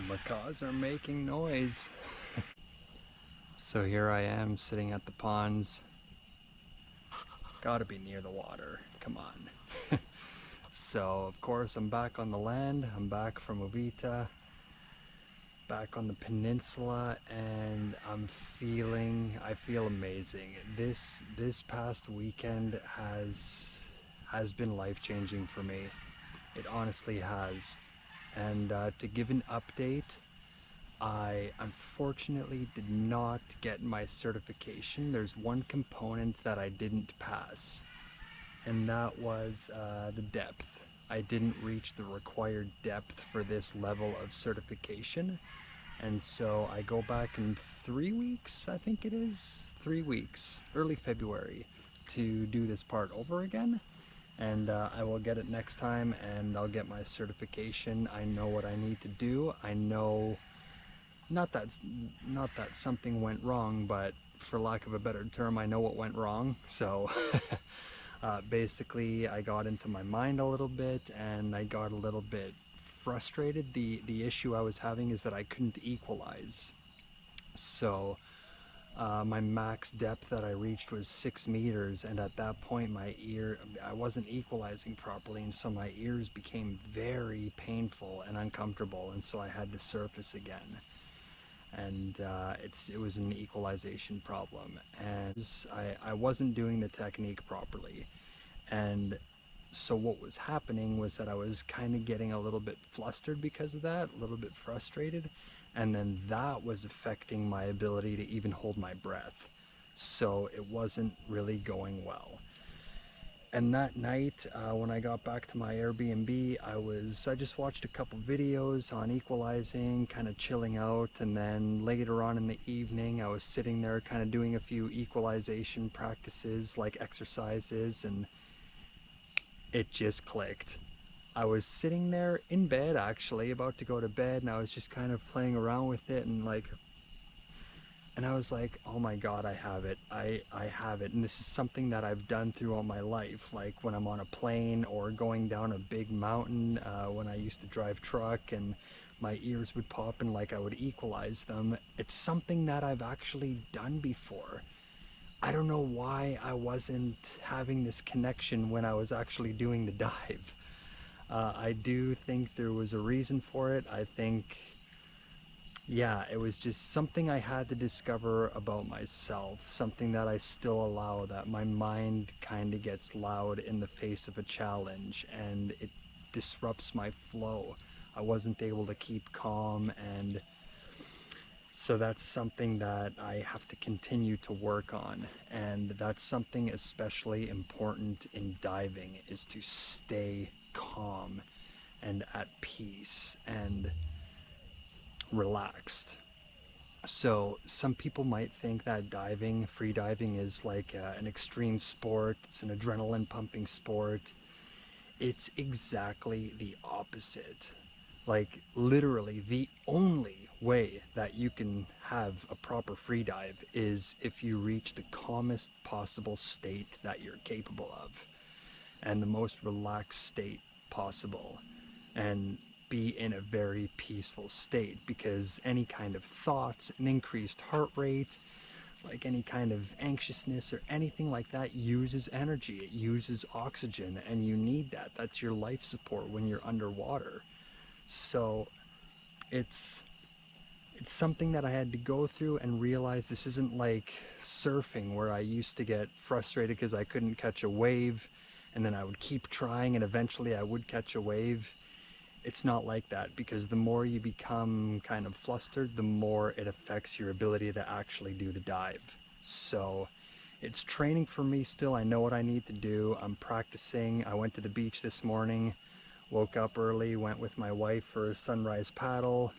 macaws are making noise. So here I am sitting at the ponds. Gotta be near the water, come on. So of course I'm back on the land. I'm back from Uvita, back on the peninsula, and I feel amazing. This past weekend has been life-changing for me. It honestly has. And to give an update, I unfortunately did not get my certification. There's one component that I didn't pass, and that was the depth. I didn't reach the required depth for this level of certification, and so I go back in 3 weeks, I think it is, 3 weeks, early February, to do this part over again. And I will get it next time, and I'll get my certification. I know what I need to do. I know, not that something went wrong, but for lack of a better term, I know what went wrong. So basically I got into my mind a little bit, and I got a little bit frustrated. The issue I was having is that I couldn't equalize. So my max depth that I reached was 6 meters, and at that point I wasn't equalizing properly, and so my ears became very painful and uncomfortable, and so I had to surface again. And it was an equalization problem, and I wasn't doing the technique properly. And so what was happening was that I was kind of getting a little bit flustered because of that, a little bit frustrated, and then that was affecting my ability to even hold my breath. So it wasn't really going well. And that night, when I got back to my Airbnb, I just watched a couple videos on equalizing, kind of chilling out, and then later on in the evening, I was sitting there kind of doing a few equalization practices, like exercises, and it just clicked. I was sitting there in bed, actually, about to go to bed, and I was just kind of playing around with it, and I was like, oh my god, I have it. I have it. And this is something that I've done throughout my life, like when I'm on a plane or going down a big mountain, when I used to drive truck and my ears would pop and like I would equalize them. It's something that I've actually done before. I don't know why I wasn't having this connection when I was actually doing the dive. I do think there was a reason for it. I think, yeah, it was just something I had to discover about myself, something that I still allow, that my mind kind of gets loud in the face of a challenge, and it disrupts my flow. I wasn't able to keep calm, and so that's something that I have to continue to work on, and that's something especially important in diving, is to stay calm and at peace and relaxed. So some people might think that diving, free diving, is like an extreme sport, it's an adrenaline pumping sport. It's exactly the opposite. Like literally the only way that you can have a proper free dive is if you reach the calmest possible state that you're capable of, and the most relaxed state possible, and be in a very peaceful state, because any kind of thoughts, an increased heart rate, like any kind of anxiousness or anything like that, uses energy, it uses oxygen, and you need that. That's your life support when you're underwater. So it's something that I had to go through and realize this isn't like surfing, where I used to get frustrated because I couldn't catch a wave, and then I would keep trying and eventually I would catch a wave. It's not like that, because the more you become kind of flustered, the more it affects your ability to actually do the dive. So it's training for me still. I know what I need to do. I'm practicing. I went to the beach this morning, woke up early, went with my wife for a sunrise paddle,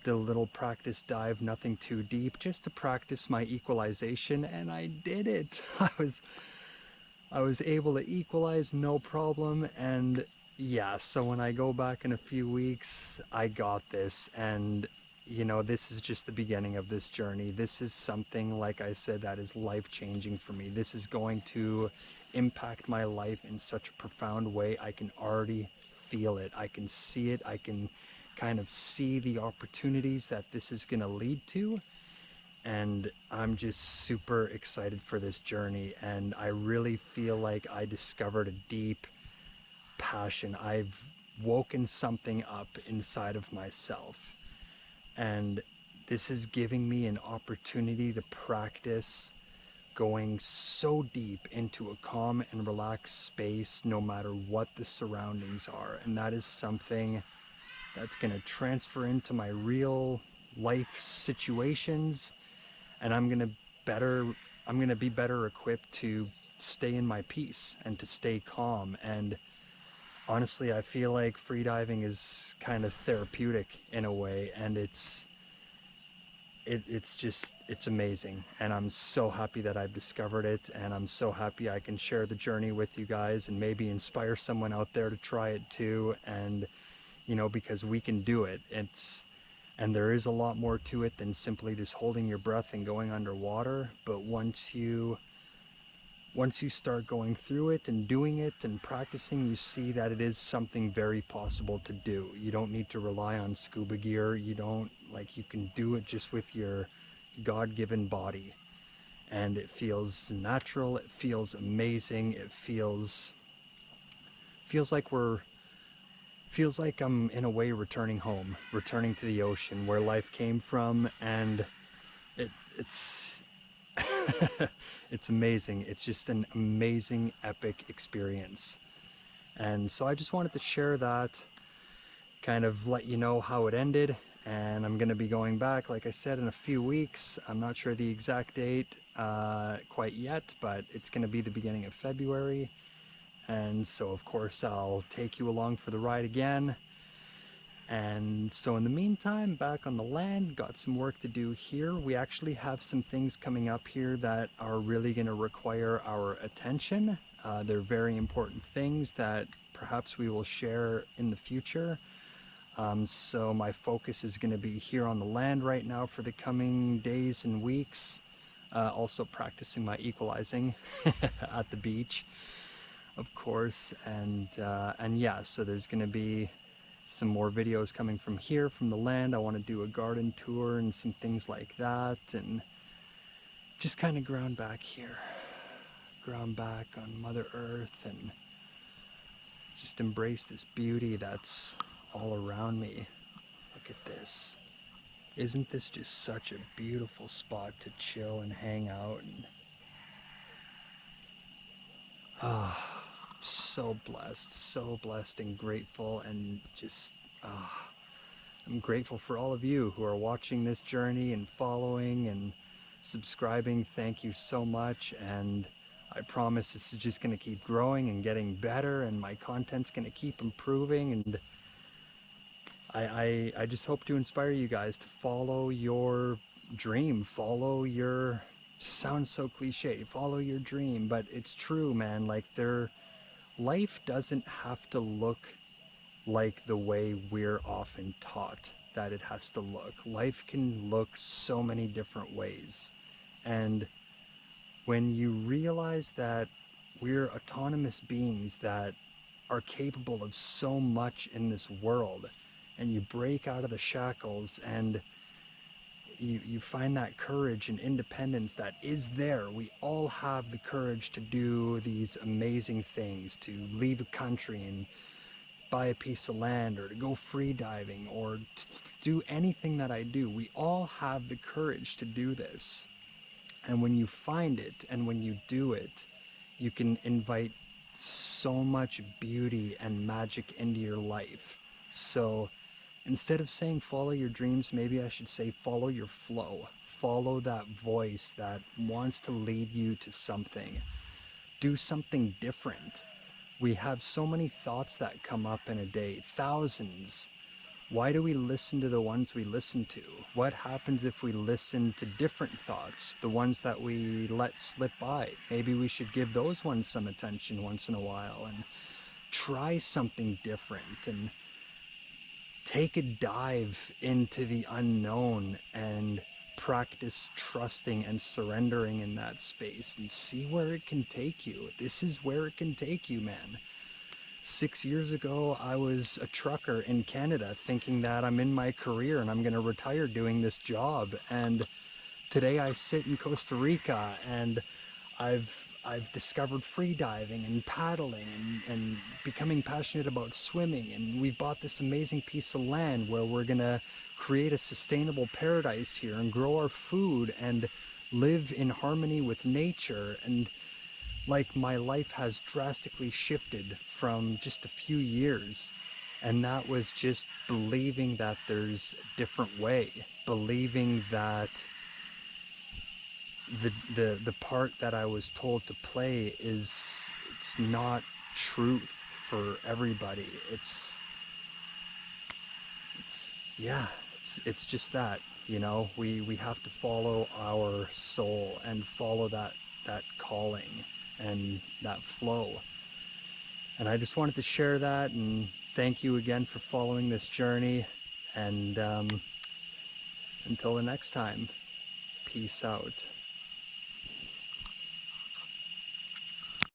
did a little practice dive, nothing too deep, just to practice my equalization, and I did it. I was able to equalize no problem, and yeah, so when I go back in a few weeks, I got this, and you know, this is just the beginning of this journey. This is something, like I said, that is life-changing for me. This is going to impact my life in such a profound way. I can already feel it. I can see it. I can kind of see the opportunities that this is going to lead to. And I'm just super excited for this journey. And I really feel like I discovered a deep passion. I've woken something up inside of myself. And this is giving me an opportunity to practice going so deep into a calm and relaxed space no matter what the surroundings are. And that is something that's going to transfer into my real life situations, and I'm going to be better equipped to stay in my peace and to stay calm. And honestly, I feel like freediving is kind of therapeutic in a way, and it's amazing. And I'm so happy that I've discovered it, and I'm so happy I can share the journey with you guys and maybe inspire someone out there to try it too. And because we can do it. And there is a lot more to it than simply just holding your breath and going underwater. But once you start going through it and doing it and practicing, you see that it is something very possible to do. You don't need to rely on scuba gear. You can do it just with your God-given body. And it feels natural, it feels amazing, it feels like I'm in a way returning home, returning to the ocean where life came from. And it's it's amazing. It's just an amazing, epic experience. And so I just wanted to share that, kind of let you know how it ended. And I'm going to be going back, like I said, in a few weeks. I'm not sure the exact date quite yet, but it's going to be the beginning of February. And so, of course, I'll take you along for the ride again. And so in the meantime, back on the land, got some work to do here. We actually have some things coming up here that are really going to require our attention. They're very important things that perhaps we will share in the future. So my focus is going to be here on the land right now for the coming days and weeks. Also practicing my equalizing at the beach, of course. And yeah, so there's going to be some more videos coming from here, from the land. I want to do a garden tour and some things like that, and just kind of ground back here, ground back on Mother Earth, and just embrace this beauty that's all around me. Look at this. Isn't this just such a beautiful spot to chill and hang out? And so blessed and grateful, and just I'm grateful for all of you who are watching this journey and following and subscribing. Thank you so much, and I promise this is just going to keep growing and getting better, and my content's going to keep improving. And I just hope to inspire you guys to follow your dream, follow your, sounds so cliche, follow your dream, but it's true, man. Like, life doesn't have to look like the way we're often taught that it has to look. Life can look so many different ways. And when you realize that we're autonomous beings that are capable of so much in this world, and you break out of the shackles and you find that courage and independence that is there. We all have the courage to do these amazing things, to leave a country and buy a piece of land, or to go free diving, or to do anything that I do. We all have the courage to do this. And when you find it and when you do it, you can invite so much beauty and magic into your life. So instead of saying follow your dreams, maybe I should say follow your flow. Follow that voice that wants to lead you to something. Do something different. We have so many thoughts that come up in a day, thousands. Why do we listen to the ones we listen to? What happens if we listen to different thoughts, the ones that we let slip by? Maybe we should give those ones some attention once in a while and try something different and take a dive into the unknown and practice trusting and surrendering in that space and see where it can take you. This is where it can take you, man. 6 years ago, I was a trucker in Canada thinking that I'm in my career and I'm going to retire doing this job. And today I sit in Costa Rica and I've I've discovered freediving and paddling and becoming passionate about swimming, and we've bought this amazing piece of land where we're gonna create a sustainable paradise here and grow our food and live in harmony with nature. And like, my life has drastically shifted from just a few years, and that was just believing that there's a different way, believing that the part that I was told to play is, it's not truth for everybody. Yeah, it's just that, you know, we have to follow our soul and follow that calling and that flow. And I just wanted to share that, and thank you again for following this journey. And until the next time, peace out.